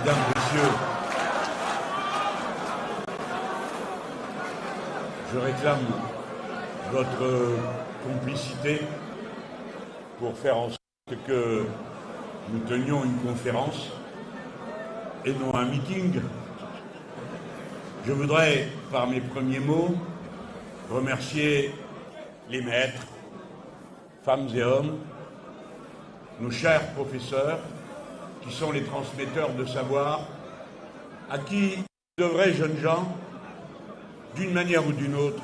Mesdames, Messieurs, je réclame votre complicité pour faire en sorte que nous tenions une conférence et non un meeting. Je voudrais, par mes premiers mots, remercier les maîtres, femmes et hommes, nos chers professeurs, qui sont les transmetteurs de savoir, à qui de vrais jeunes gens, d'une manière ou d'une autre,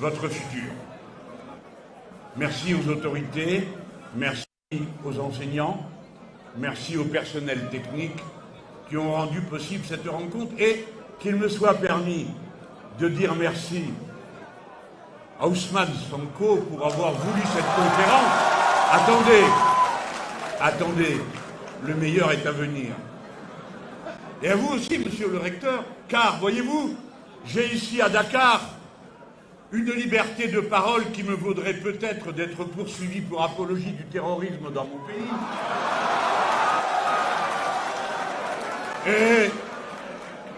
votre futur. Merci aux autorités, merci aux enseignants, merci au personnel technique qui ont rendu possible cette rencontre et qu'il me soit permis de dire merci à Ousmane Sonko pour avoir voulu cette conférence. Attendez, le meilleur est à venir. Et à vous aussi, monsieur le recteur, car, voyez-vous, j'ai ici à Dakar une liberté de parole qui me vaudrait peut-être d'être poursuivi pour apologie du terrorisme dans mon pays. Et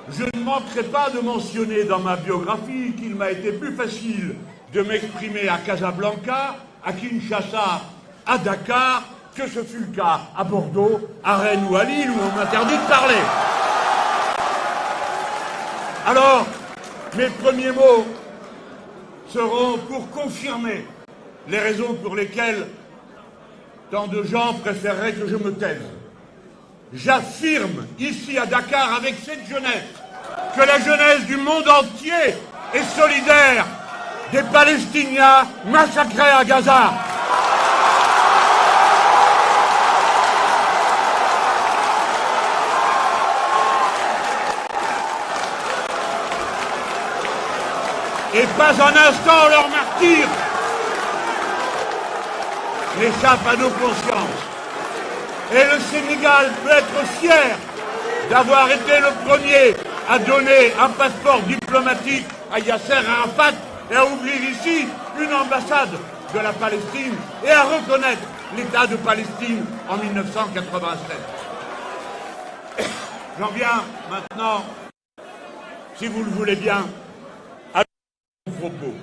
je ne manquerai pas de mentionner dans ma biographie qu'il m'a été plus facile de m'exprimer à Casablanca, à Kinshasa, à Dakar, que ce fut le cas à Bordeaux, à Rennes ou à Lille, où on m'interdit de parler. Alors, mes premiers mots seront pour confirmer les raisons pour lesquelles tant de gens préféreraient que je me taise. J'affirme ici à Dakar avec cette jeunesse que la jeunesse du monde entier est solidaire des Palestiniens massacrés à Gaza. Et pas un instant leur martyre n'échappe à nos consciences. Et le Sénégal peut être fier d'avoir été le premier à donner un passeport diplomatique à Yasser Arafat et à ouvrir ici une ambassade de la Palestine et à reconnaître l'État de Palestine en 1987. J'en viens maintenant, si vous le voulez bien, à mon propos.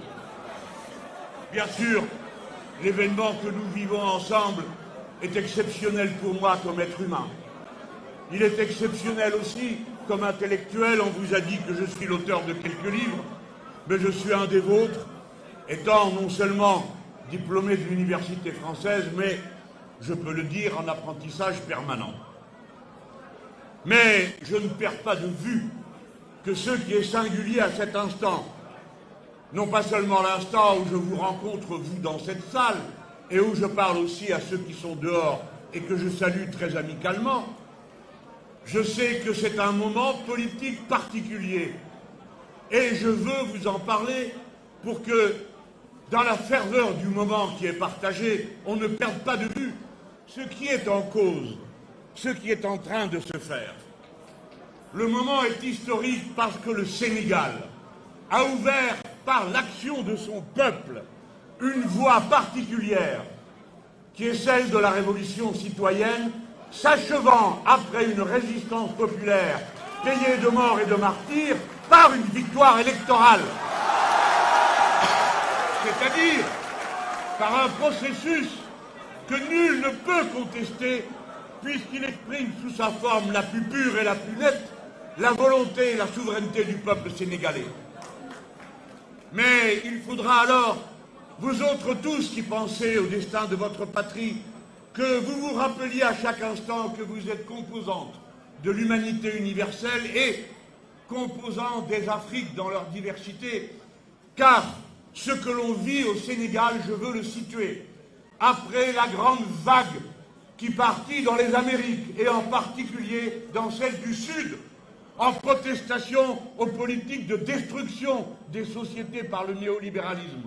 Bien sûr, l'événement que nous vivons ensemble est exceptionnel pour moi comme être humain. Il est exceptionnel aussi comme intellectuel. On vous a dit que je suis l'auteur de quelques livres, mais je suis un des vôtres, étant non seulement diplômé de l'université française, mais, je peux le dire, en apprentissage permanent. Mais je ne perds pas de vue que ce qui est singulier à cet instant, non pas seulement l'instant où je vous rencontre, vous, dans cette salle, et où je parle aussi à ceux qui sont dehors et que je salue très amicalement, je sais que c'est un moment politique particulier. Et je veux vous en parler pour que, dans la ferveur du moment qui est partagé, on ne perde pas de vue ce qui est en cause, ce qui est en train de se faire. Le moment est historique parce que le Sénégal a ouvert, par l'action de son peuple, une voie particulière, qui est celle de la révolution citoyenne, s'achevant après une résistance populaire payée de morts et de martyrs par une victoire électorale. C'est-à-dire par un processus que nul ne peut contester, puisqu'il exprime sous sa forme la plus pure et la plus nette la volonté et la souveraineté du peuple sénégalais. Mais il faudra alors, vous autres tous qui pensez au destin de votre patrie, que vous vous rappeliez à chaque instant que vous êtes composante de l'humanité universelle et composant des Afriques dans leur diversité, car ce que l'on vit au Sénégal, je veux le situer, après la grande vague qui partit dans les Amériques, et en particulier dans celle du Sud, en protestation aux politiques de destruction des sociétés par le néolibéralisme.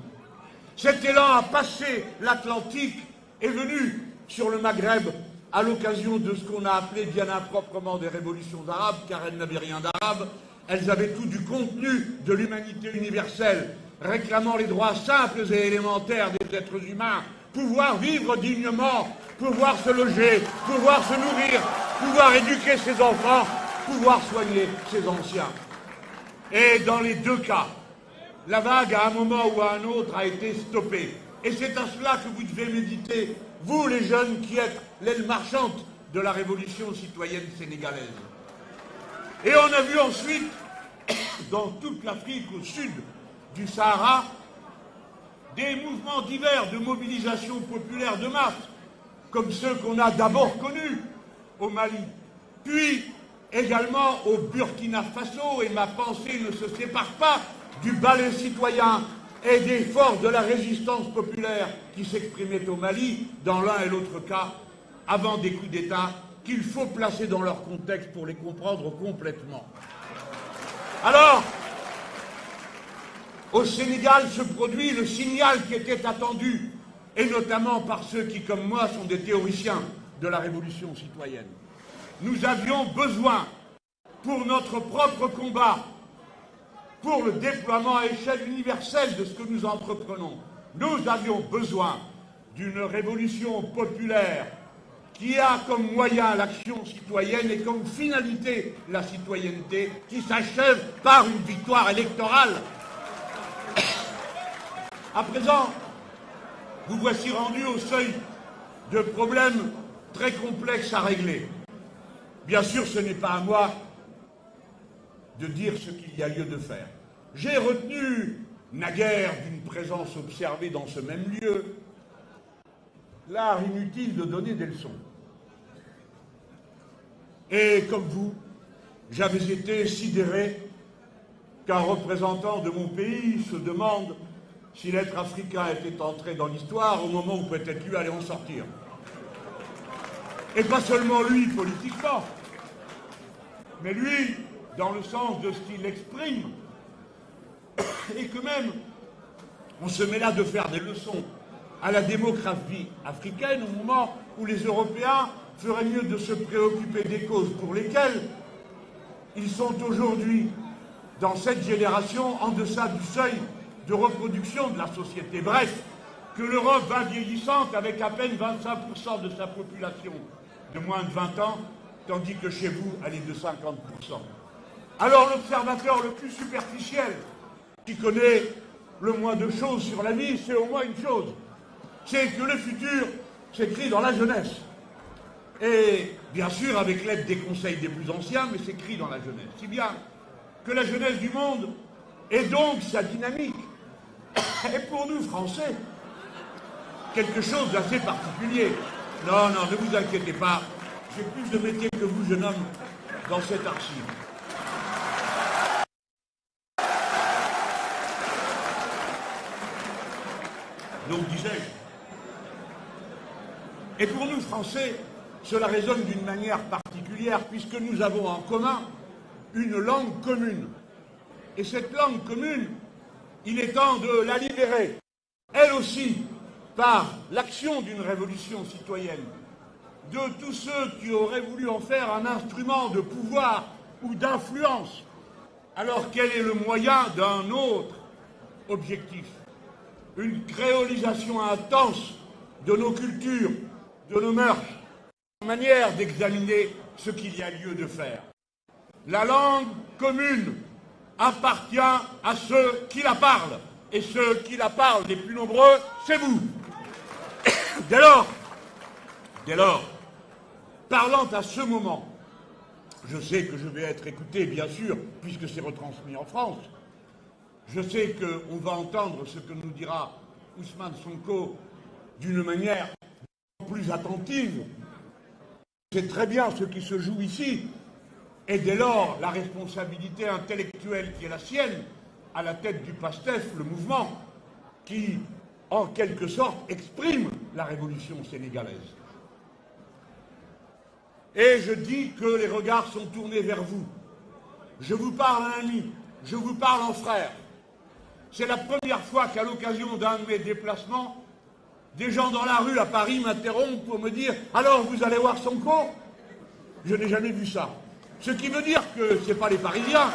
Cet élan a passé l'Atlantique, est venu sur le Maghreb à l'occasion de ce qu'on a appelé bien improprement des révolutions arabes, car elles n'avaient rien d'arabe, elles avaient tout du contenu de l'humanité universelle, réclamant les droits simples et élémentaires des êtres humains, pouvoir vivre dignement, pouvoir se loger, pouvoir se nourrir, pouvoir éduquer ses enfants, pouvoir soigner ses anciens. Et dans les deux cas, la vague, à un moment ou à un autre, a été stoppée. Et c'est à cela que vous devez méditer, vous les jeunes qui êtes l'aile marchande de la révolution citoyenne sénégalaise. Et on a vu ensuite, dans toute l'Afrique au sud du Sahara, des mouvements divers de mobilisation populaire de masse, comme ceux qu'on a d'abord connus au Mali, puis également au Burkina Faso, et ma pensée ne se sépare pas du ballet citoyen et des forces de la résistance populaire qui s'exprimaient au Mali, dans l'un et l'autre cas, avant des coups d'État qu'il faut placer dans leur contexte pour les comprendre complètement. Alors, au Sénégal se produit le signal qui était attendu, et notamment par ceux qui, comme moi, sont des théoriciens de la révolution citoyenne. Nous avions besoin, pour notre propre combat, pour le déploiement à échelle universelle de ce que nous entreprenons, nous avions besoin d'une révolution populaire qui a comme moyen l'action citoyenne et comme finalité la citoyenneté, qui s'achève par une victoire électorale. À présent, vous voici rendus au seuil de problèmes très complexes à régler. Bien sûr, ce n'est pas à moi de dire ce qu'il y a lieu de faire. J'ai retenu, naguère d'une présence observée dans ce même lieu, l'art inutile de donner des leçons. Et comme vous, j'avais été sidéré qu'un représentant de mon pays se demande si l'être africain était entré dans l'histoire au moment où peut-être lui allait en sortir. Et pas seulement lui politiquement, mais lui dans le sens de ce qu'il exprime, et que même on se met là de faire des leçons à la démographie africaine au moment où les Européens feraient mieux de se préoccuper des causes pour lesquelles ils sont aujourd'hui, dans cette génération, en deçà du seuil de reproduction de la société. Bref, que l'Europe va vieillissante avec à peine 25% de sa population de moins de 20 ans, tandis que chez vous, elle est de 50%. Alors l'observateur le plus superficiel, qui connaît le moins de choses sur la vie, c'est au moins une chose, c'est que le futur s'écrit dans la jeunesse. Et bien sûr avec l'aide des conseils des plus anciens, mais s'écrit dans la jeunesse. Si bien que la jeunesse du monde est donc sa dynamique. Et pour nous, Français, quelque chose d'assez particulier. Non, non, ne vous inquiétez pas, j'ai plus de métier que vous, jeune homme, dans cette archive. Donc, disais-je. Et pour nous, Français, cela résonne d'une manière particulière, puisque nous avons en commun une langue commune. Et cette langue commune, il est temps de la libérer, elle aussi, par l'action d'une révolution citoyenne, de tous ceux qui auraient voulu en faire un instrument de pouvoir ou d'influence. Alors quel est le moyen d'un autre objectif? Une créolisation intense de nos cultures, de nos mœurs, une manière d'examiner ce qu'il y a lieu de faire. La langue commune appartient à ceux qui la parlent, et ceux qui la parlent les plus nombreux, c'est vous. Dès lors, parlant à ce moment, je sais que je vais être écouté, bien sûr, puisque c'est retransmis en France. Je sais qu'on va entendre ce que nous dira Ousmane Sonko d'une manière plus attentive. C'est très bien ce qui se joue ici. Et dès lors, la responsabilité intellectuelle qui est la sienne, à la tête du PASTEF, le mouvement, qui, en quelque sorte, exprime la révolution sénégalaise. Et je dis que les regards sont tournés vers vous. Je vous parle en ami, je vous parle en frère. C'est la première fois qu'à l'occasion d'un de mes déplacements, des gens dans la rue à Paris m'interrompent pour me dire « Alors, vous allez voir Sonko ?» Je n'ai jamais vu ça. Ce qui veut dire que ce n'est pas les Parisiens,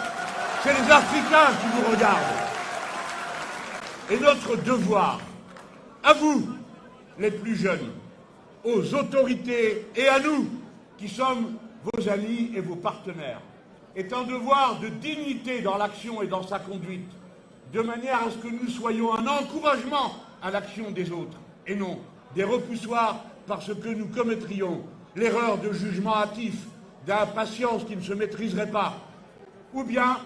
c'est les Africains qui vous regardent. Et notre devoir, à vous, les plus jeunes, aux autorités et à nous, qui sommes vos amis et vos partenaires, est un devoir de dignité dans l'action et dans sa conduite, de manière à ce que nous soyons un encouragement à l'action des autres, et non des repoussoirs parce que nous commettrions l'erreur de jugement hâtif, d'impatience qui ne se maîtriserait pas, ou bien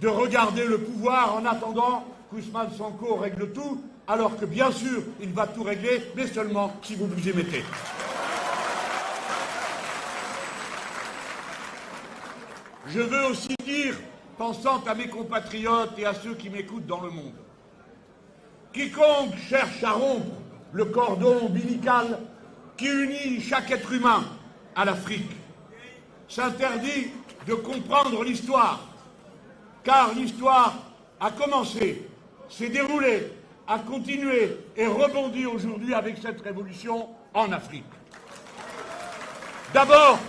de regarder le pouvoir en attendant qu'Ousmane Sonko règle tout, alors que bien sûr il va tout régler, mais seulement si vous vous y mettez. Je veux aussi dire, pensant à mes compatriotes et à ceux qui m'écoutent dans le monde, quiconque cherche à rompre le cordon ombilical qui unit chaque être humain à l'Afrique s'interdit de comprendre l'histoire, car l'histoire a commencé, s'est déroulée, a continué et rebondit aujourd'hui avec cette révolution en Afrique. D'abord,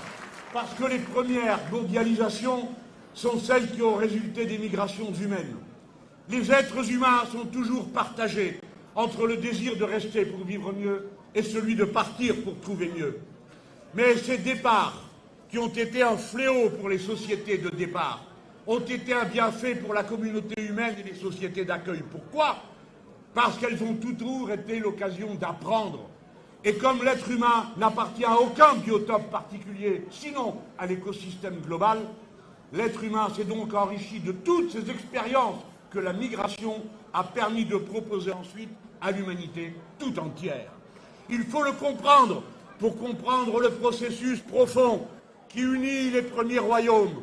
parce que les premières mondialisations sont celles qui ont résulté des migrations humaines. Les êtres humains sont toujours partagés entre le désir de rester pour vivre mieux et celui de partir pour trouver mieux. Mais ces départs, qui ont été un fléau pour les sociétés de départ, ont été un bienfait pour la communauté humaine et les sociétés d'accueil. Pourquoi ? Parce qu'elles ont toujours été l'occasion d'apprendre. Et comme l'être humain n'appartient à aucun biotope particulier, sinon à l'écosystème global, l'être humain s'est donc enrichi de toutes ces expériences que la migration a permis de proposer ensuite à l'humanité tout entière. Il faut le comprendre pour comprendre le processus profond qui unit les premiers royaumes,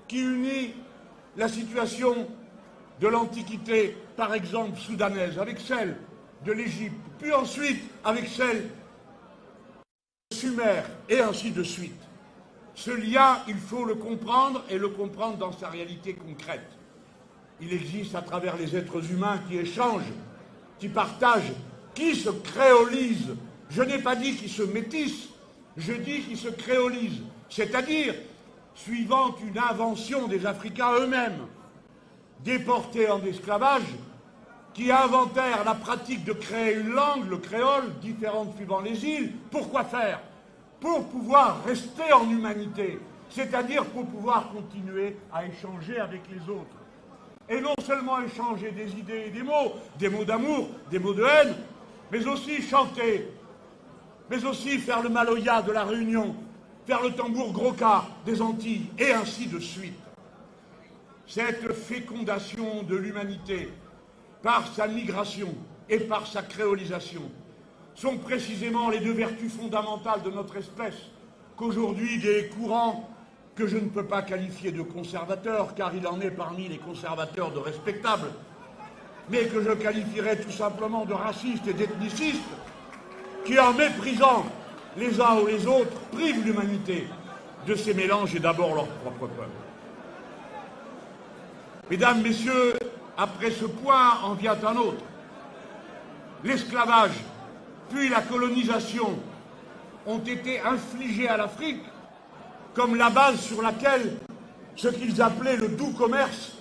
qui unit la situation de l'Antiquité, par exemple soudanaise, avec celle de l'Égypte, puis ensuite avec celle de Sumer, et ainsi de suite. Ce lien, il faut le comprendre, et le comprendre dans sa réalité concrète. Il existe à travers les êtres humains qui échangent, qui partagent, qui se créolisent. Je n'ai pas dit qui se métissent, je dis qui se créolisent, c'est-à-dire suivant une invention des Africains eux-mêmes, déportés en esclavage, qui inventèrent la pratique de créer une langue, le créole, différente suivant les îles. Pourquoi faire ? Pour pouvoir rester en humanité, c'est-à-dire pour pouvoir continuer à échanger avec les autres. Et non seulement échanger des idées et des mots d'amour, des mots de haine, mais aussi chanter, mais aussi faire le maloya de la Réunion, faire le tambour groka des Antilles, et ainsi de suite. Cette fécondation de l'humanité, par sa migration et par sa créolisation, sont précisément les deux vertus fondamentales de notre espèce, qu'aujourd'hui des courants que je ne peux pas qualifier de conservateurs, car il en est parmi les conservateurs de respectables, mais que je qualifierais tout simplement de racistes et d'ethnicistes, qui en méprisant les uns ou les autres, privent l'humanité de ces mélanges et d'abord leur propre peuple. Mesdames, Messieurs, après ce point en vient un autre. L'esclavage, puis la colonisation ont été infligés à l'Afrique comme la base sur laquelle ce qu'ils appelaient le doux commerce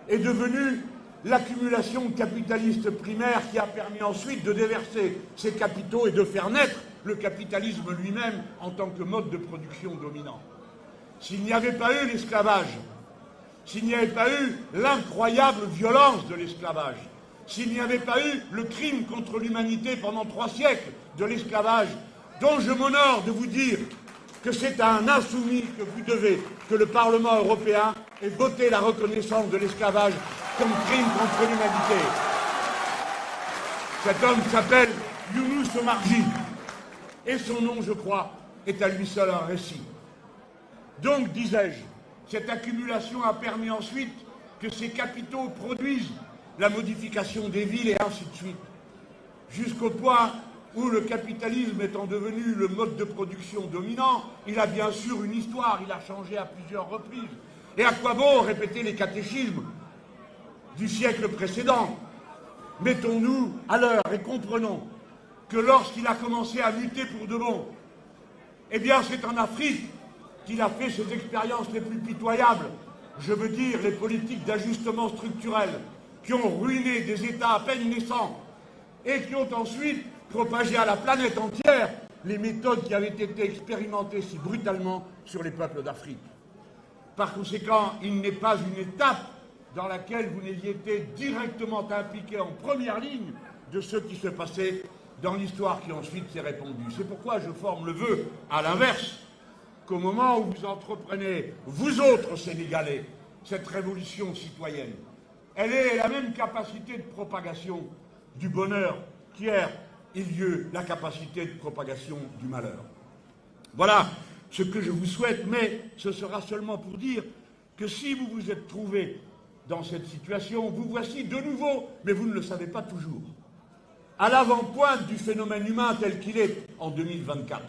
est devenu l'accumulation capitaliste primaire qui a permis ensuite de déverser ces capitaux et de faire naître le capitalisme lui-même en tant que mode de production dominant. S'il n'y avait pas eu l'esclavage, s'il n'y avait pas eu l'incroyable violence de l'esclavage, s'il n'y avait pas eu le crime contre l'humanité pendant 3 siècles de l'esclavage, dont je m'honore de vous dire que c'est à un insoumis que vous devez que le Parlement européen ait voté la reconnaissance de l'esclavage comme crime contre l'humanité. Cet homme s'appelle Younous Omarjee, et son nom, je crois, est à lui seul un récit. Donc, disais-je, cette accumulation a permis ensuite que ces capitaux produisent la modification des villes et ainsi de suite, jusqu'au point où le capitalisme étant devenu le mode de production dominant, il a bien sûr une histoire, il a changé à plusieurs reprises. Et à quoi bon répéter les catéchismes du siècle précédent? Mettons-nous à l'heure et comprenons que lorsqu'il a commencé à lutter pour de bon, eh bien c'est en Afrique qu'il a fait ses expériences les plus pitoyables, je veux dire les politiques d'ajustement structurel, qui ont ruiné des États à peine naissants et qui ont ensuite propagé à la planète entière les méthodes qui avaient été expérimentées si brutalement sur les peuples d'Afrique. Par conséquent, il n'est pas une étape dans laquelle vous n'ayez été directement impliqué en première ligne de ce qui se passait dans l'histoire qui ensuite s'est répandue. C'est pourquoi je forme le vœu, à l'inverse, qu'au moment où vous entreprenez, vous autres Sénégalais, cette révolution citoyenne, elle ait la même capacité de propagation du bonheur qu'hier il y eut la capacité de propagation du malheur. Voilà ce que je vous souhaite, mais ce sera seulement pour dire que si vous vous êtes trouvé dans cette situation, vous voici de nouveau, mais vous ne le savez pas toujours, à l'avant-pointe du phénomène humain tel qu'il est en 2024.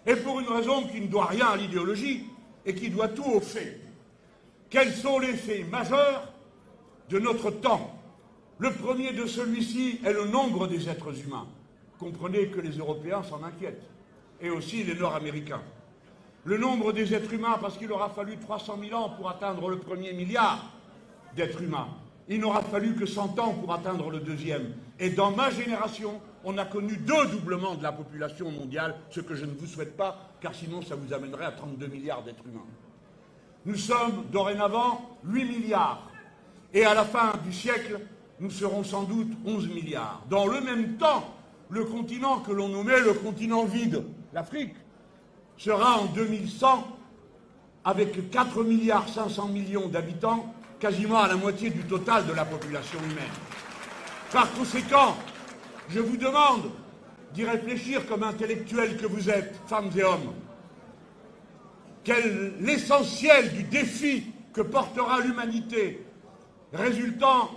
Et pour une raison qui ne doit rien à l'idéologie et qui doit tout aux faits. Quels sont les faits majeurs de notre temps? Le premier de celui-ci est le nombre des êtres humains. Comprenez que les Européens s'en inquiètent, et aussi les Nord-Américains. Le nombre des êtres humains, parce qu'il aura fallu 300 000 ans pour atteindre le premier milliard d'êtres humains. Il n'aura fallu que 100 ans pour atteindre le deuxième. Et dans ma génération, on a connu 2 doublements de la population mondiale, ce que je ne vous souhaite pas, car sinon ça vous amènerait à 32 milliards d'êtres humains. Nous sommes dorénavant 8 milliards. Et à la fin du siècle, nous serons sans doute 11 milliards. Dans le même temps, le continent que l'on nommait le continent vide, l'Afrique, sera en 2100, avec 4 milliards 500 millions d'habitants, quasiment à la moitié du total de la population humaine. Par conséquent, je vous demande d'y réfléchir comme intellectuels que vous êtes, femmes et hommes. L'essentiel du défi que portera l'humanité résultant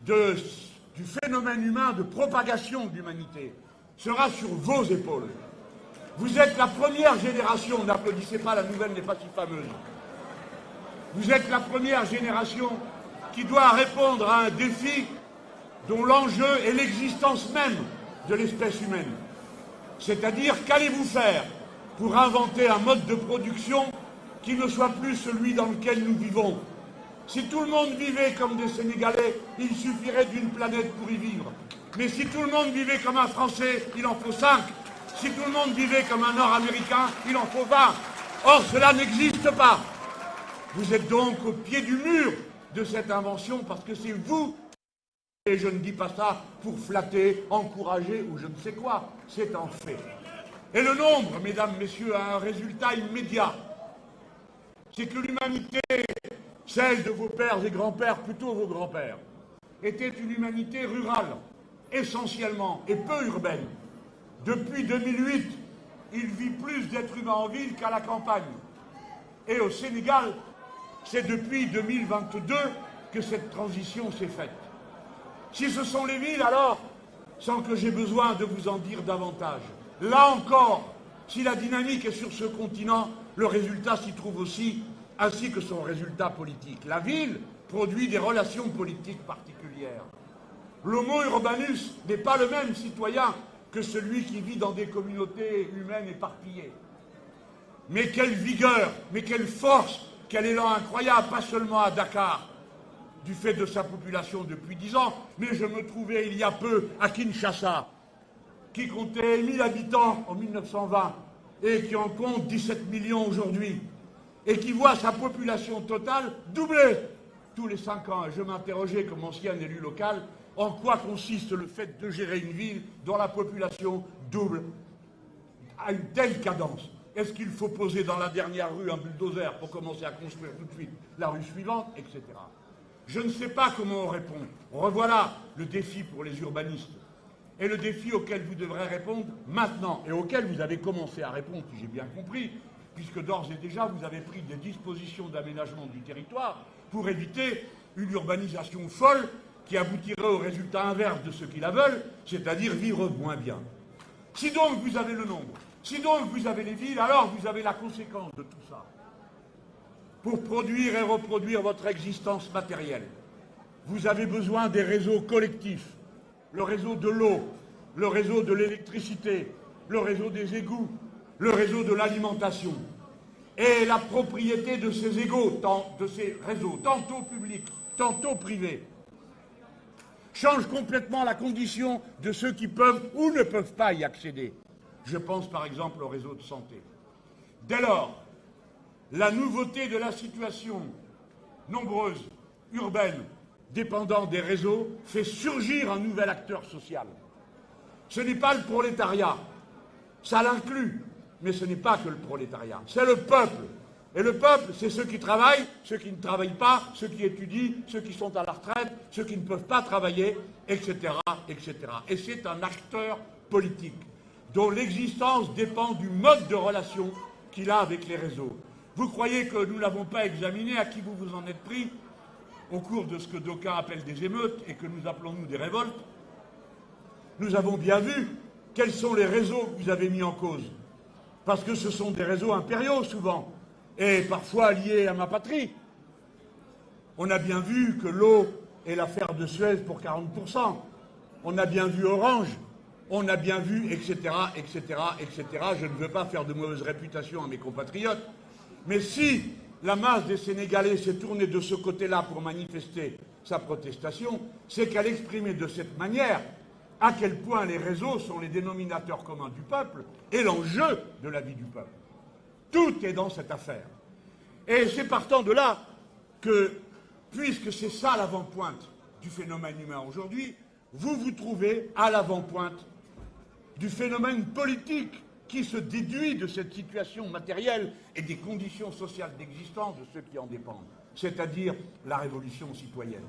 du phénomène humain de propagation de l'humanité sera sur vos épaules. Vous êtes la première génération, n'applaudissez pas, la nouvelle n'est pas si fameuse. Vous êtes la première génération qui doit répondre à un défi dont l'enjeu est l'existence même de l'espèce humaine. C'est-à-dire, qu'allez-vous faire pour inventer un mode de production qui ne soit plus celui dans lequel nous vivons? Si tout le monde vivait comme des Sénégalais, il suffirait d'une planète pour y vivre. Mais si tout le monde vivait comme un Français, il en faut 5. Si tout le monde vivait comme un Nord-Américain, il en faut 20. Or, cela n'existe pas. Vous êtes donc au pied du mur de cette invention parce que c'est vous. Et je ne dis pas ça pour flatter, encourager ou je ne sais quoi. C'est un fait. Et le nombre, mesdames, messieurs, a un résultat immédiat. C'est que l'humanité, celle de vos pères et grands-pères, plutôt vos grands-pères, était une humanité rurale, essentiellement, et peu urbaine. Depuis 2008, il vit plus d'êtres humains en ville qu'à la campagne. Et au Sénégal, c'est depuis 2022 que cette transition s'est faite. Si ce sont les villes, alors, sans que j'ai besoin de vous en dire davantage, là encore, si la dynamique est sur ce continent, le résultat s'y trouve aussi, ainsi que son résultat politique. La ville produit des relations politiques particulières. L'homo urbanus n'est pas le même citoyen que celui qui vit dans des communautés humaines éparpillées. Mais quelle vigueur, mais quelle force, quel élan incroyable, pas seulement à Dakar, du fait de sa population depuis 10 ans, mais je me trouvais il y a peu à Kinshasa, qui comptait 1000 habitants en 1920 et qui en compte 17 millions aujourd'hui, et qui voit sa population totale doubler tous les 5 ans. Et je m'interrogeais comme ancien élu local, en quoi consiste le fait de gérer une ville dont la population double à une telle cadence? Est-ce qu'il faut poser dans la dernière rue un bulldozer pour commencer à construire tout de suite la rue suivante, etc. Je ne sais pas comment on répond. Revoilà le défi pour les urbanistes. Et le défi auquel vous devrez répondre maintenant, et auquel vous avez commencé à répondre, si j'ai bien compris, puisque d'ores et déjà vous avez pris des dispositions d'aménagement du territoire pour éviter une urbanisation folle qui aboutirait au résultat inverse de ceux qui la veulent, c'est-à-dire vivre moins bien. Si donc vous avez le nombre, si donc vous avez les villes, alors vous avez la conséquence de tout ça. Pour produire et reproduire votre existence matérielle, vous avez besoin des réseaux collectifs, le réseau de l'eau, le réseau de l'électricité, le réseau des égouts, le réseau de l'alimentation. Et la propriété de ces égouts, de ces réseaux, tantôt publics, tantôt privés, change complètement la condition de ceux qui peuvent ou ne peuvent pas y accéder. Je pense par exemple au réseau de santé. Dès lors, la nouveauté de la situation, nombreuse, urbaine, dépendant des réseaux, fait surgir un nouvel acteur social. Ce n'est pas le prolétariat, ça l'inclut, mais ce n'est pas que le prolétariat, c'est le peuple. Et le peuple, c'est ceux qui travaillent, ceux qui ne travaillent pas, ceux qui étudient, ceux qui sont à la retraite, ceux qui ne peuvent pas travailler, etc., etc. Et c'est un acteur politique dont l'existence dépend du mode de relation qu'il a avec les réseaux. Vous croyez que nous n'avons pas examiné à qui vous vous en êtes pris au cours de ce que d'aucuns appellent des émeutes et que nous appelons, nous, des révoltes? Nous avons bien vu quels sont les réseaux que vous avez mis en cause. Parce que ce sont des réseaux impériaux, souvent, et parfois liés à ma patrie. On a bien vu que l'eau est l'affaire de Suez pour 40%. On a bien vu Orange. On a bien vu, etc., etc., etc. Je ne veux pas faire de mauvaise réputation à mes compatriotes. Mais si la masse des Sénégalais s'est tournée de ce côté-là pour manifester sa protestation, c'est qu'elle exprimait de cette manière à quel point les réseaux sont les dénominateurs communs du peuple et l'enjeu de la vie du peuple. Tout est dans cette affaire. Et c'est partant de là que, puisque c'est ça l'avant-pointe du phénomène humain aujourd'hui, vous vous trouvez à l'avant-pointe du phénomène politique qui se déduit de cette situation matérielle et des conditions sociales d'existence de ceux qui en dépendent, c'est-à-dire la révolution citoyenne.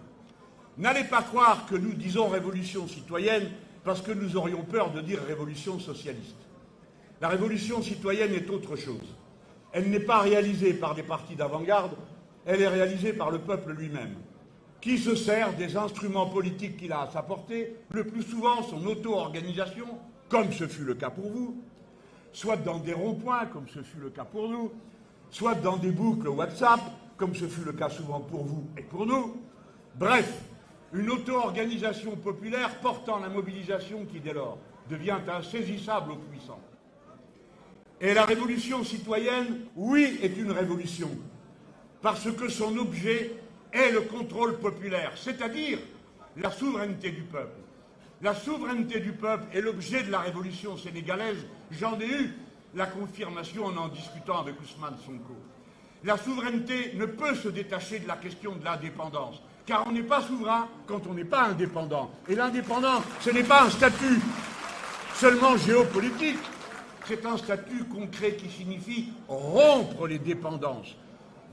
N'allez pas croire que nous disons révolution citoyenne parce que nous aurions peur de dire révolution socialiste. La révolution citoyenne est autre chose. Elle n'est pas réalisée par des partis d'avant-garde, elle est réalisée par le peuple lui-même, qui se sert des instruments politiques qu'il a à sa portée, le plus souvent son auto-organisation, comme ce fut le cas pour vous, soit dans des ronds-points, comme ce fut le cas pour nous, soit dans des boucles WhatsApp, comme ce fut le cas souvent pour vous et pour nous. Bref, une auto-organisation populaire portant la mobilisation qui, dès lors, devient insaisissable aux puissants. Et la révolution citoyenne, oui, est une révolution, parce que son objet est le contrôle populaire, c'est-à-dire la souveraineté du peuple. La souveraineté du peuple est l'objet de la révolution sénégalaise. J'en ai eu la confirmation en discutant avec Ousmane Sonko. La souveraineté ne peut se détacher de la question de l'indépendance, car on n'est pas souverain quand on n'est pas indépendant. Et l'indépendance, ce n'est pas un statut seulement géopolitique, c'est un statut concret qui signifie rompre les dépendances,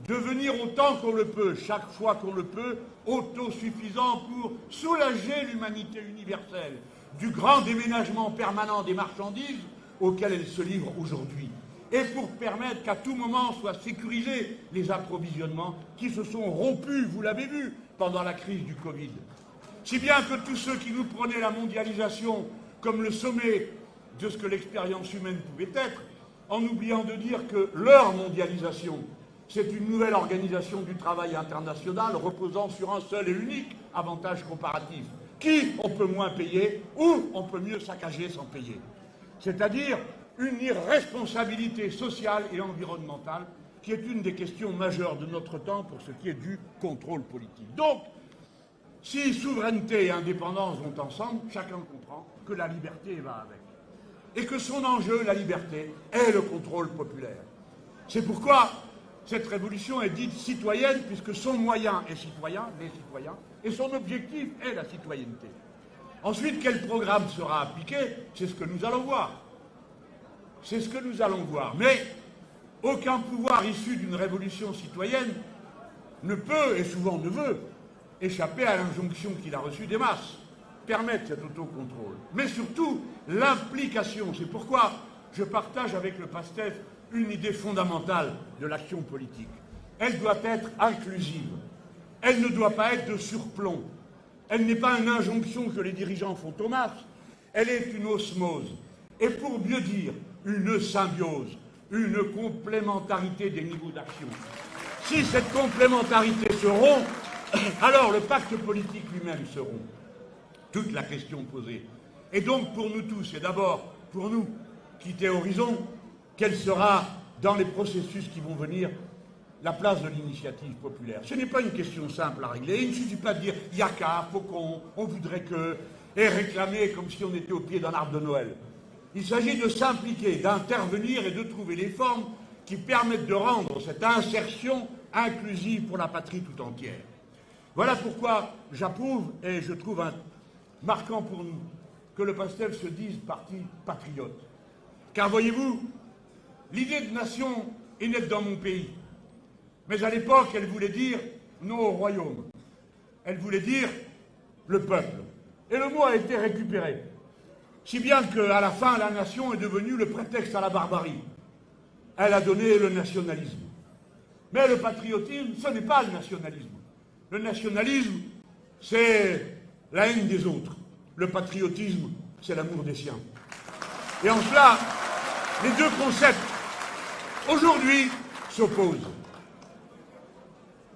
devenir autant qu'on le peut, chaque fois qu'on le peut, autosuffisant pour soulager l'humanité universelle du grand déménagement permanent des marchandises auquel elle se livre aujourd'hui, et pour permettre qu'à tout moment soient sécurisés les approvisionnements qui se sont rompus, vous l'avez vu, pendant la crise du Covid. Si bien que tous ceux qui nous prenaient la mondialisation comme le sommet de ce que l'expérience humaine pouvait être, en oubliant de dire que leur mondialisation, c'est une nouvelle organisation du travail international reposant sur un seul et unique avantage comparatif. Qui on peut moins payer ou on peut mieux saccager sans payer. C'est-à-dire une irresponsabilité sociale et environnementale qui est une des questions majeures de notre temps pour ce qui est du contrôle politique. Donc, si souveraineté et indépendance vont ensemble, chacun comprend que la liberté va avec. Et que son enjeu, la liberté, est le contrôle populaire. C'est pourquoi cette révolution est dite citoyenne, puisque son moyen est citoyen, les citoyens, et son objectif est la citoyenneté. Ensuite, quel programme sera appliqué? C'est ce que nous allons voir. C'est ce que nous allons voir. Mais aucun pouvoir issu d'une révolution citoyenne ne peut, et souvent ne veut, échapper à l'injonction qu'il a reçue des masses, permettre cet autocontrôle. Mais surtout, l'implication. C'est pourquoi je partage avec le PASTEF une idée fondamentale de l'action politique. Elle doit être inclusive. Elle ne doit pas être de surplomb. Elle n'est pas une injonction que les dirigeants font aux masses. Elle est une osmose. Et pour mieux dire, une symbiose, une complémentarité des niveaux d'action. Si cette complémentarité se rompt, alors le pacte politique lui-même se rompt. Toute la question posée. Et donc pour nous tous, et d'abord pour nous qui théorisons, quelle sera, dans les processus qui vont venir, la place de l'initiative populaire. Ce n'est pas une question simple à régler. Il ne suffit pas de dire « yaka, faut qu'on, on voudrait que », et réclamer comme si on était au pied d'un arbre de Noël. Il s'agit de s'impliquer, d'intervenir et de trouver les formes qui permettent de rendre cette insertion inclusive pour la patrie tout entière. Voilà pourquoi j'approuve et je trouve marquant pour nous que le PASTEF se dise parti patriote. Car voyez-vous, l'idée de nation est née dans mon pays. Mais à l'époque, elle voulait dire non au royaume. Elle voulait dire le peuple. Et le mot a été récupéré. Si bien qu'à la fin, la nation est devenue le prétexte à la barbarie. Elle a donné le nationalisme. Mais le patriotisme, ce n'est pas le nationalisme. Le nationalisme, c'est la haine des autres. Le patriotisme, c'est l'amour des siens. Et en cela, les deux concepts, aujourd'hui, s'opposent.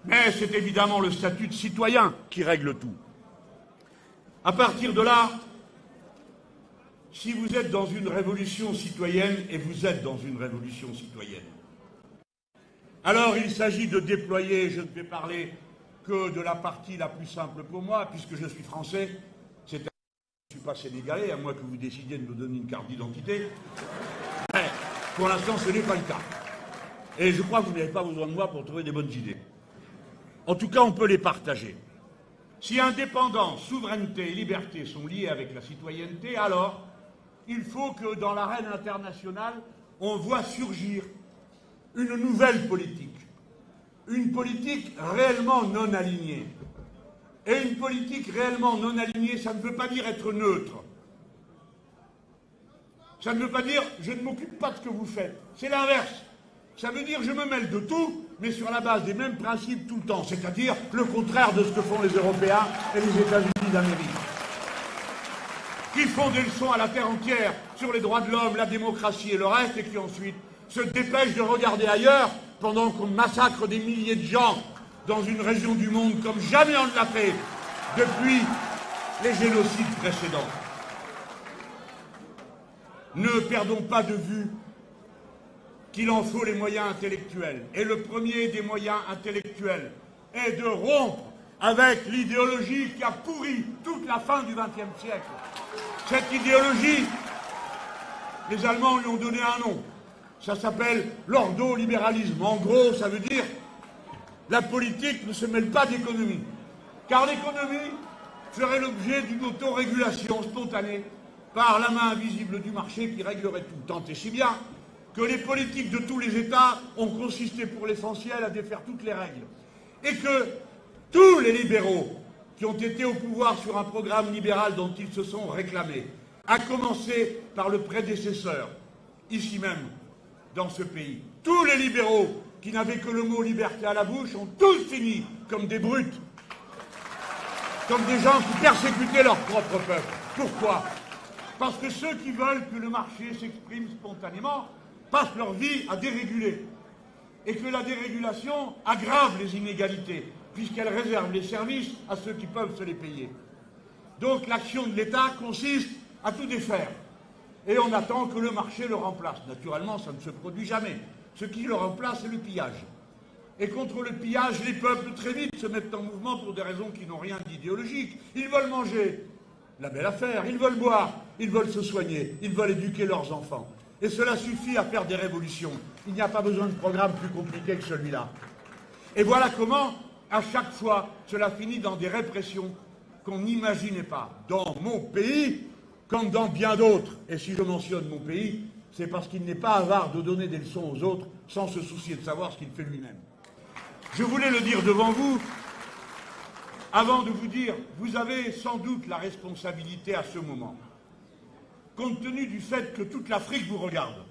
Mais c'est évidemment le statut de citoyen qui règle tout. À partir de là, si vous êtes dans une révolution citoyenne, et vous êtes dans une révolution citoyenne, alors il s'agit de déployer, je ne vais parler que de la partie la plus simple pour moi, puisque je suis français, c'est-à-dire que je ne suis pas sénégalais, à moins que vous décidiez de me donner une carte d'identité. Mais pour l'instant, ce n'est pas le cas. Et je crois que vous n'avez pas besoin de moi pour trouver des bonnes idées. En tout cas, on peut les partager. Si indépendance, souveraineté et liberté sont liés avec la citoyenneté, alors il faut que dans l'arène internationale, on voit surgir une nouvelle politique. Une politique réellement non alignée. Et une politique réellement non alignée, ça ne veut pas dire être neutre. Ça ne veut pas dire je ne m'occupe pas de ce que vous faites. C'est l'inverse. Ça veut dire je me mêle de tout, mais sur la base des mêmes principes tout le temps. C'est-à-dire le contraire de ce que font les Européens et les États-Unis d'Amérique. Qui font des leçons à la terre entière sur les droits de l'homme, la démocratie et le reste, et qui ensuite se dépêchent de regarder ailleurs pendant qu'on massacre des milliers de gens dans une région du monde comme jamais on ne l'a fait depuis les génocides précédents. Ne perdons pas de vue qu'il en faut les moyens intellectuels. Et le premier des moyens intellectuels est de rompre avec l'idéologie qui a pourri toute la fin du XXe siècle. Cette idéologie, les Allemands lui ont donné un nom. Ça s'appelle l'ordolibéralisme. En gros, ça veut dire la politique ne se mêle pas d'économie. Car l'économie ferait l'objet d'une autorégulation spontanée par la main invisible du marché qui réglerait tout. Tant et si bien que les politiques de tous les États ont consisté pour l'essentiel à défaire toutes les règles. Et que tous les libéraux qui ont été au pouvoir sur un programme libéral dont ils se sont réclamés, à commencer par le prédécesseur, ici même, dans ce pays, tous les libéraux qui n'avaient que le mot liberté à la bouche ont tous fini comme des brutes, comme des gens qui persécutaient leur propre peuple. Pourquoi? Parce que ceux qui veulent que le marché s'exprime spontanément passent leur vie à déréguler. Et que la dérégulation aggrave les inégalités, puisqu'elle réserve les services à ceux qui peuvent se les payer. Donc l'action de l'État consiste à tout défaire. Et on attend que le marché le remplace. Naturellement, ça ne se produit jamais. Ce qui le remplace, c'est le pillage. Et contre le pillage, les peuples très vite se mettent en mouvement pour des raisons qui n'ont rien d'idéologique. Ils veulent manger, la belle affaire, ils veulent boire, ils veulent se soigner, ils veulent éduquer leurs enfants. Et cela suffit à faire des révolutions. Il n'y a pas besoin de programme plus compliqué que celui-là. Et voilà comment, à chaque fois, cela finit dans des répressions qu'on n'imaginait pas. Dans mon pays, comme dans bien d'autres. Et si je mentionne mon pays, c'est parce qu'il n'est pas avare de donner des leçons aux autres sans se soucier de savoir ce qu'il fait lui-même. Je voulais le dire devant vous, avant de vous dire, vous avez sans doute la responsabilité à ce moment. Compte tenu du fait que toute l'Afrique vous regarde,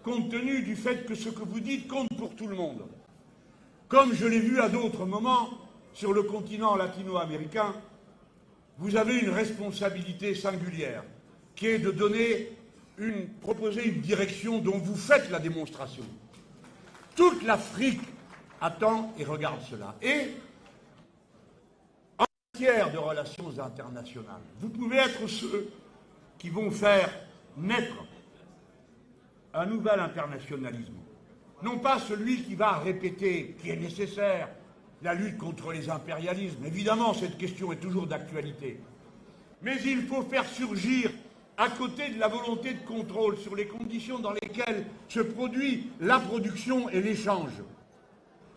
compte tenu du fait que ce que vous dites compte pour tout le monde, comme je l'ai vu à d'autres moments sur le continent latino-américain, vous avez une responsabilité singulière, qui est de proposer une direction dont vous faites la démonstration. Toute l'Afrique attend et regarde cela. Et en matière de relations internationales, vous pouvez être ceux qui vont faire naître un nouvel internationalisme. Non pas celui qui va répéter, qui est nécessaire, la lutte contre les impérialismes. Évidemment, cette question est toujours d'actualité. Mais il faut faire surgir à côté de la volonté de contrôle sur les conditions dans lesquelles se produit la production et l'échange,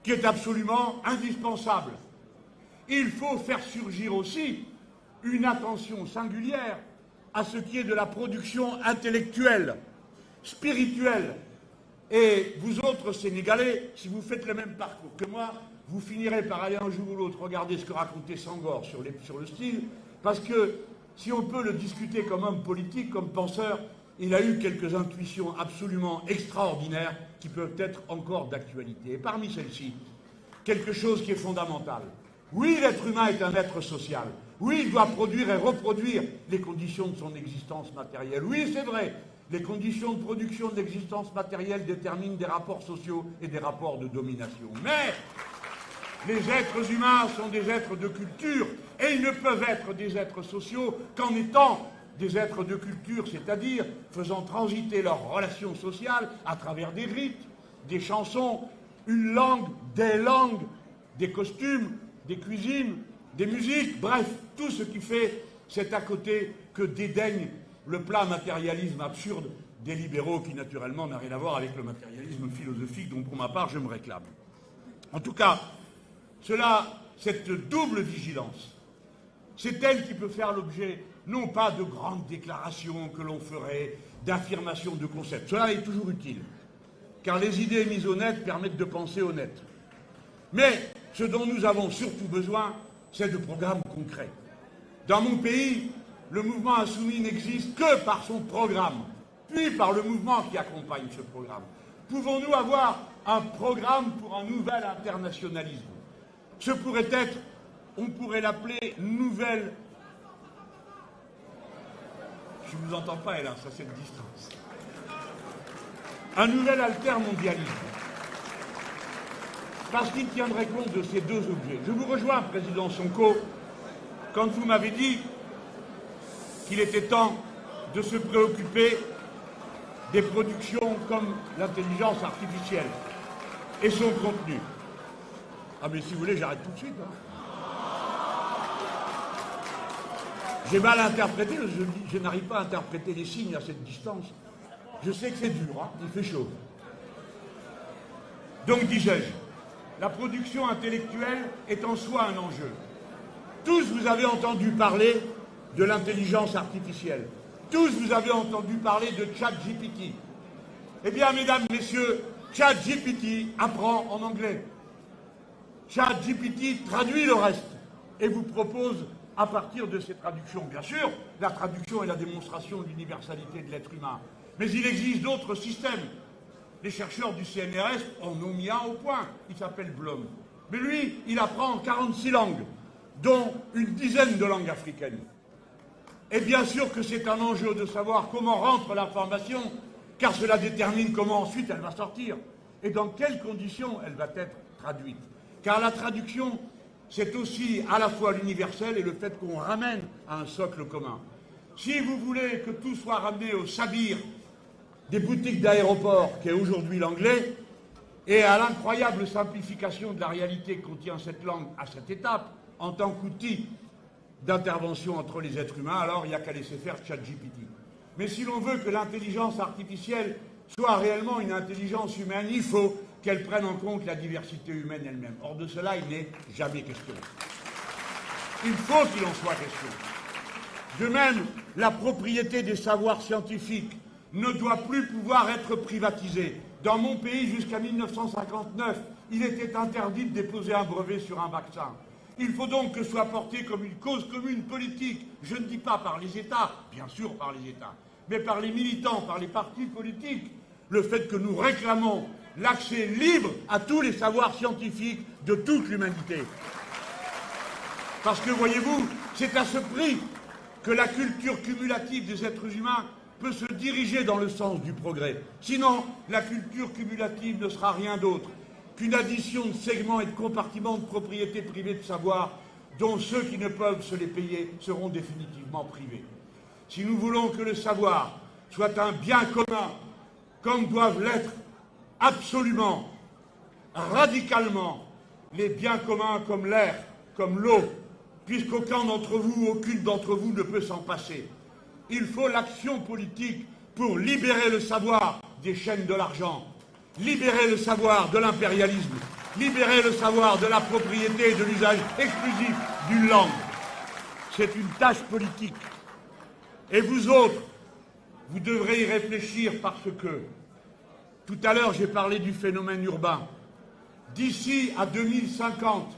qui est absolument indispensable, il faut faire surgir aussi une attention singulière à ce qui est de la production intellectuelle, spirituelle. Et vous autres Sénégalais, si vous faites le même parcours que moi, vous finirez par aller un jour ou l'autre regarder ce que racontait Senghor sur le style, parce que si on peut le discuter comme homme politique, comme penseur, il a eu quelques intuitions absolument extraordinaires qui peuvent être encore d'actualité. Et parmi celles-ci, quelque chose qui est fondamental. Oui, l'être humain est un être social. Oui, il doit produire et reproduire les conditions de son existence matérielle. Oui, c'est vrai, les conditions de production de l'existence matérielle déterminent des rapports sociaux et des rapports de domination. Mais les êtres humains sont des êtres de culture et ils ne peuvent être des êtres sociaux qu'en étant des êtres de culture, c'est-à-dire faisant transiter leurs relations sociales à travers des rites, des chansons, une langue, des costumes, des cuisines, des musiques, bref, tout ce qui fait cet à côté que dédaigne le plat matérialisme absurde des libéraux qui, naturellement, n'a rien à voir avec le matérialisme philosophique dont, pour ma part, je me réclame. En tout cas, cette double vigilance, c'est elle qui peut faire l'objet, non pas de grandes déclarations que l'on ferait, d'affirmations de concepts. Cela est toujours utile, car les idées mises au net permettent de penser honnête. Mais ce dont nous avons surtout besoin, c'est de programmes concrets. Dans mon pays, le mouvement insoumis n'existe que par son programme, puis par le mouvement qui accompagne ce programme. Pouvons-nous avoir un programme pour un nouvel internationalisme? Ce pourrait être, on pourrait l'appeler nouvelle... Je ne vous entends pas, hélas, à cette distance. Un nouvel altermondialisme. Parce qu'il tiendrait compte de ces deux objets. Je vous rejoins, Président Sonko, quand vous m'avez dit qu'il était temps de se préoccuper des productions comme l'intelligence artificielle et son contenu. Ah mais si vous voulez, j'arrête tout de suite. J'ai mal interprété, je n'arrive pas à interpréter les signes à cette distance. Je sais que c'est dur, hein, il fait chaud. Donc, disais-je, la production intellectuelle est en soi un enjeu. Tous vous avez entendu parler de l'intelligence artificielle. Tous vous avez entendu parler de ChatGPT. Eh bien, mesdames, messieurs, ChatGPT apprend en anglais. ChatGPT traduit le reste et vous propose, à partir de ces traductions, bien sûr, la traduction est la démonstration de l'universalité de l'être humain. Mais il existe d'autres systèmes. Les chercheurs du CNRS en ont mis un au point. Il s'appelle Blum. Mais lui, il apprend 46 langues, dont une dizaine de langues africaines. Et bien sûr que c'est un enjeu de savoir comment rentre l'information, car cela détermine comment ensuite elle va sortir et dans quelles conditions elle va être traduite. Car la traduction, c'est aussi à la fois l'universel et le fait qu'on ramène à un socle commun. Si vous voulez que tout soit ramené au sabir des boutiques d'aéroport, qui est aujourd'hui l'anglais, et à l'incroyable simplification de la réalité que contient cette langue à cette étape, en tant qu'outil d'intervention entre les êtres humains, alors il n'y a qu'à laisser faire ChatGPT. Mais si l'on veut que l'intelligence artificielle soit réellement une intelligence humaine, il faut qu'elle prenne en compte la diversité humaine elle-même. Or de cela, il n'est jamais question. Il faut qu'il en soit question. De même, la propriété des savoirs scientifiques ne doit plus pouvoir être privatisée. Dans mon pays, jusqu'à 1959, il était interdit de déposer un brevet sur un vaccin. Il faut donc que soit porté comme une cause commune politique, je ne dis pas par les États, bien sûr par les États, mais par les militants, par les partis politiques, le fait que nous réclamons l'accès libre à tous les savoirs scientifiques de toute l'humanité. Parce que, voyez-vous, c'est à ce prix que la culture cumulative des êtres humains peut se diriger dans le sens du progrès. Sinon, la culture cumulative ne sera rien d'autre qu'une addition de segments et de compartiments de propriété privée de savoir dont ceux qui ne peuvent se les payer seront définitivement privés. Si nous voulons que le savoir soit un bien commun, comme doivent l'être absolument, radicalement, les biens communs comme l'air, comme l'eau, puisqu'aucun d'entre vous, aucune d'entre vous ne peut s'en passer. il faut l'action politique pour libérer le savoir des chaînes de l'argent, libérer le savoir de l'impérialisme, libérer le savoir de la propriété et de l'usage exclusif d'une langue. C'est une tâche politique. Et vous autres, vous devrez y réfléchir parce que, tout à l'heure j'ai parlé du phénomène urbain. D'ici à 2050,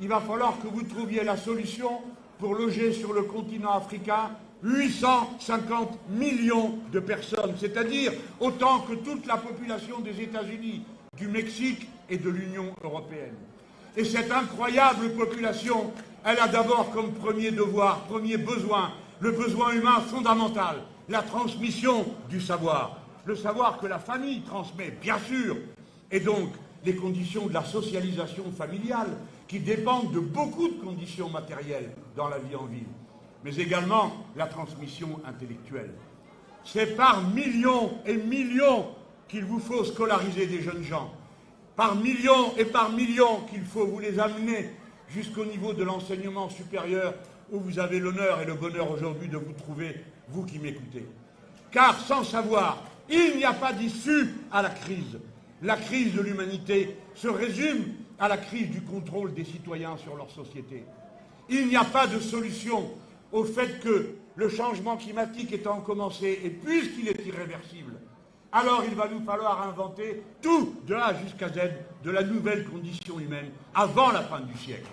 il va falloir que vous trouviez la solution pour loger sur le continent africain 850 millions de personnes, c'est-à-dire autant que toute la population des États-Unis, du Mexique et de l'Union européenne. Et cette incroyable population, elle a d'abord comme premier devoir, premier besoin, le besoin humain fondamental, la transmission du savoir. Le savoir que la famille transmet, bien sûr, et donc les conditions de la socialisation familiale qui dépendent de beaucoup de conditions matérielles dans la vie en ville, mais également la transmission intellectuelle. C'est par millions et millions qu'il vous faut scolariser des jeunes gens, par millions et par millions qu'il faut vous les amener jusqu'au niveau de l'enseignement supérieur où vous avez l'honneur et le bonheur aujourd'hui de vous trouver, vous qui m'écoutez. Car sans savoir, il n'y a pas d'issue à la crise. La crise de l'humanité se résume à la crise du contrôle des citoyens sur leur société. Il n'y a pas de solution au fait que le changement climatique étant commencé, et puisqu'il est irréversible, alors il va nous falloir inventer tout, de A jusqu'à Z, de la nouvelle condition humaine avant la fin du siècle.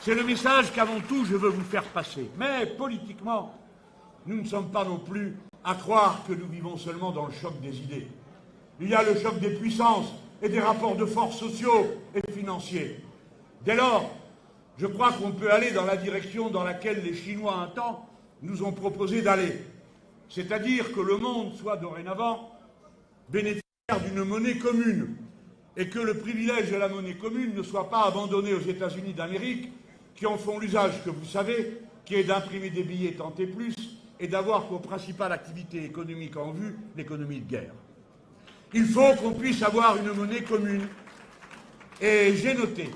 C'est le message qu'avant tout je veux vous faire passer. Mais politiquement, nous ne sommes pas non plus à croire que nous vivons seulement dans le choc des idées. Il y a le choc des puissances et des rapports de force sociaux et financiers. Dès lors, je crois qu'on peut aller dans la direction dans laquelle les Chinois, un temps, nous ont proposé d'aller. C'est-à-dire que le monde soit dorénavant bénéficiaire d'une monnaie commune et que le privilège de la monnaie commune ne soit pas abandonné aux États-Unis d'Amérique qui en font l'usage que vous savez, qui est d'imprimer des billets tant et plus et d'avoir pour principale activité économique en vue l'économie de guerre. Il faut qu'on puisse avoir une monnaie commune. Et j'ai noté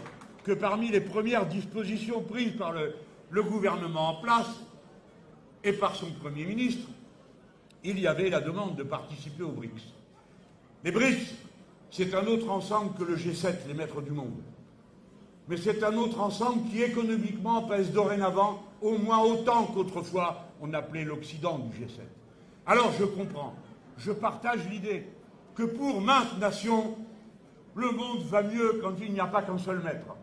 que parmi les premières dispositions prises par le gouvernement en place et par son Premier ministre, il y avait la demande de participer aux BRICS. Les BRICS, c'est un autre ensemble que le G7, les maîtres du monde. Mais c'est un autre ensemble qui économiquement pèse dorénavant au moins autant qu'autrefois on appelait l'Occident du G7. Alors je comprends, je partage l'idée que pour maintes nations, le monde va mieux quand il n'y a pas qu'un seul maître.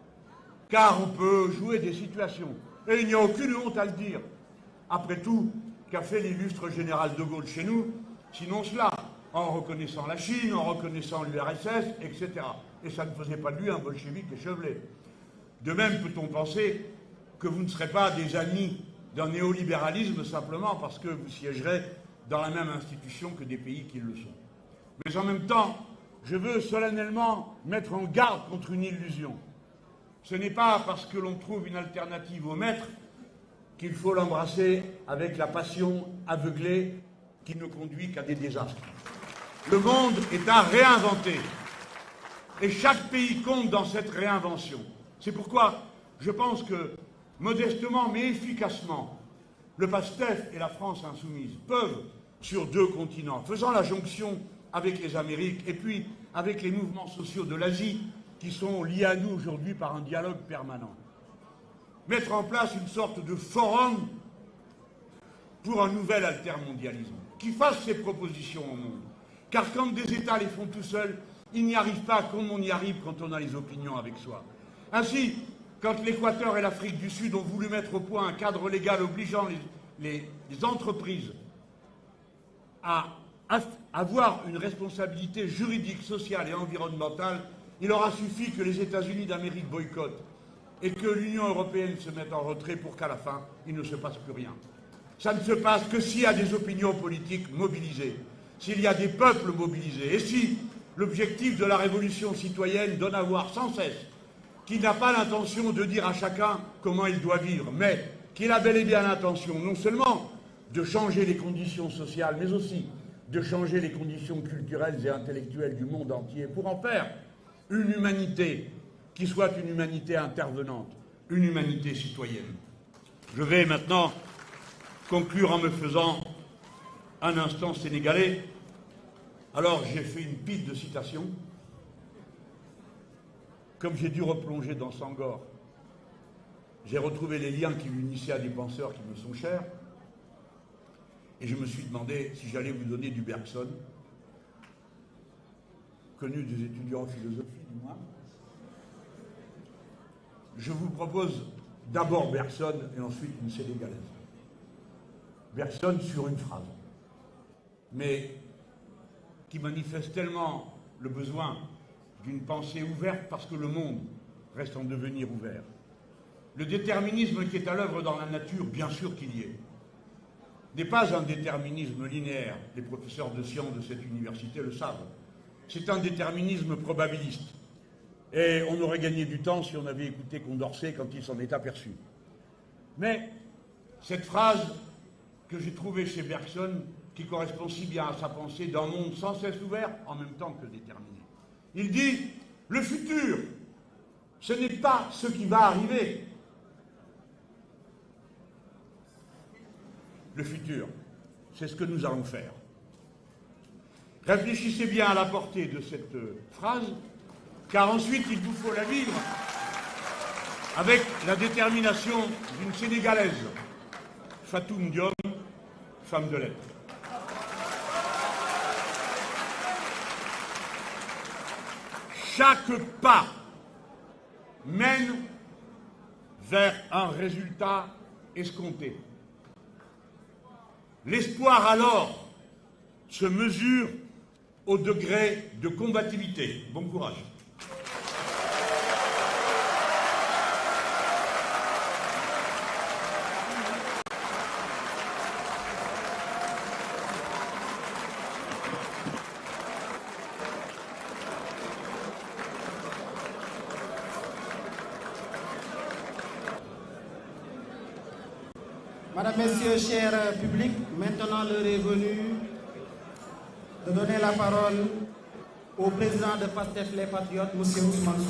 Car on peut jouer des situations. Et il n'y a aucune honte à le dire. Après tout, qu'a fait l'illustre général de Gaulle chez nous, sinon cela, en reconnaissant la Chine, en reconnaissant l'URSS, etc. Et ça ne faisait pas de lui un bolchevique échevelé. De même peut-on penser que vous ne serez pas des amis d'un néolibéralisme simplement parce que vous siégerez dans la même institution que des pays qui le sont. Mais en même temps, je veux solennellement mettre en garde contre une illusion. Ce n'est pas parce que l'on trouve une alternative au maître qu'il faut l'embrasser avec la passion aveuglée qui ne conduit qu'à des désastres. Le monde est à réinventer. Et chaque pays compte dans cette réinvention. C'est pourquoi je pense que, modestement mais efficacement, le PASTEF et la France insoumise peuvent, sur deux continents, faisant la jonction avec les Amériques et puis avec les mouvements sociaux de l'Asie qui sont liés à nous aujourd'hui par un dialogue permanent, mettre en place une sorte de forum pour un nouvel altermondialisme qui fasse ses propositions au monde. Car quand des États les font tout seuls, ils n'y arrivent pas comme on y arrive quand on a les opinions avec soi. Ainsi, quand l'Équateur et l'Afrique du Sud ont voulu mettre au point un cadre légal obligeant les entreprises à avoir une responsabilité juridique, sociale et environnementale, il aura suffi que les États-Unis d'Amérique boycottent et que l'Union européenne se mette en retrait pour qu'à la fin, il ne se passe plus rien. Ça ne se passe que s'il y a des opinions politiques mobilisées, s'il y a des peuples mobilisés, et si l'objectif de la révolution citoyenne donne à voir sans cesse qu'il n'a pas l'intention de dire à chacun comment il doit vivre, mais qu'il a bel et bien l'intention non seulement de changer les conditions sociales, mais aussi de changer les conditions culturelles et intellectuelles du monde entier pour en faire une humanité qui soit une humanité intervenante, une humanité citoyenne. Je vais maintenant conclure en me faisant un instant sénégalais. Alors j'ai fait une pile de citations. Comme j'ai dû replonger dans Senghor, j'ai retrouvé les liens qui l'unissaient à des penseurs qui me sont chers. Et je me suis demandé si j'allais vous donner du Bergson, connu des étudiants en philosophie du moins. Je vous propose d'abord Bergson et ensuite une sénégalaise. Bergson sur une phrase, mais qui manifeste tellement le besoin d'une pensée ouverte parce que le monde reste en devenir ouvert. Le déterminisme qui est à l'œuvre dans la nature, bien sûr qu'il y est, n'est pas un déterminisme linéaire. Les professeurs de sciences de cette université le savent. C'est un déterminisme probabiliste. Et on aurait gagné du temps si on avait écouté Condorcet quand il s'en est aperçu. Mais cette phrase que j'ai trouvée chez Bergson, qui correspond si bien à sa pensée d'un monde sans cesse ouvert, en même temps que déterminé. Il dit, le futur, ce n'est pas ce qui va arriver. Le futur, c'est ce que nous allons faire. Réfléchissez bien à la portée de cette phrase, car ensuite il vous faut la vivre avec la détermination d'une Sénégalaise, Fatou Ndiom, femme de lettres. Chaque pas mène vers un résultat escompté. L'espoir alors se mesure au degré de combativité. Bon courage. Madame, Messieurs, chers publics, maintenant l'heure est venue de donner la parole au président de PASTEF les Patriotes, M. Ousmane Sonko.